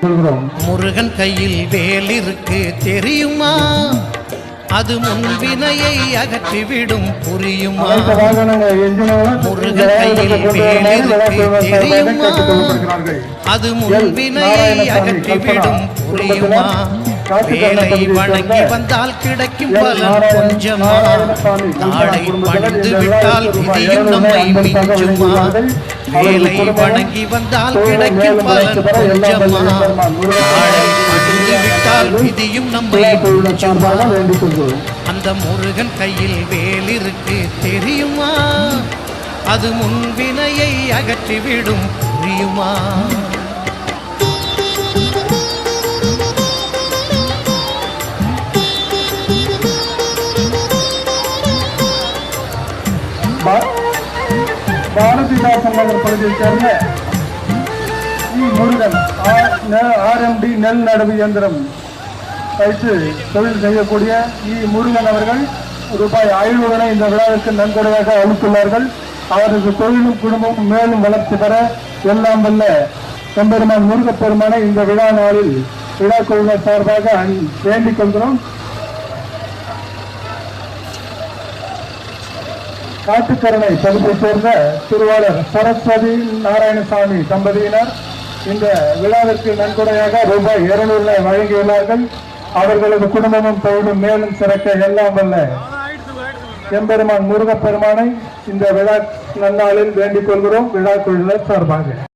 முருகன் கையில் வேல் இருக்கு தெரியுமா? அது முன்வினையை அகற்றிவிடும் புரியுமா? முருகன் கையில் வேல் இருக்கு தெரியுமா? அது முன்வினையை அகற்றிவிடும் புரியுமா? வேலை வணங்கி வந்தால் கிடைக்கும் பலன் கொஞ்சமா? தாளை பணிந்து விட்டால் விதியும் நம்மை மிஞ்சுமா? வேலை வணங்கி வந்தால் கிடைக்கும் பலன் கொஞ்சமா? தாளை பணிந்து விட்டால் விதியும் நம்மை மிஞ்சுமா? அந்த முருகன் கையில் வேல் இருக்கு தெரியுமா? அது முன்வினையை அகற்றிவிடும் புரியுமா? பாரதிதாசன் நகர் பகுதியைச் சேர்ந்த முருகன் RMD நெல் நடவு இயந்திரம் வைத்து தொழில் செய்யக்கூடிய முருகன் அவர்கள் ரூபாய் 500 இந்த விழாவிற்கு நன்கொடையாக அளித்துள்ளார்கள். அவரது தொழிலும் குடும்பமும் மேலும் வளர்ச்சி பெற எல்லாம் வல்ல எம்பெருமான் முருகப்பெருமானை இந்த விழா நாளில் விழா குழுவினர் சார்பாக வேண்டிக் கொள்கிறோம். காட்டுக்கரணை பகுதியைச் சேர்ந்த திருவாளர் சரஸ்வதி நாராயணசாமி தம்பதியினர் இந்த விழாவிற்கு நன்கொடையாக ரூபாய் 200 வழங்கியுள்ளார்கள். அவர்களது குடும்பமும் தொழிலும் மேலும் சிறக்க எல்லாம் வல்ல எம்பெருமான் முருகப்பெருமானை இந்த விழா நன்னாளில் வேண்டிக் கொள்கிறோம் விழா குழுவினர் சார்பாக.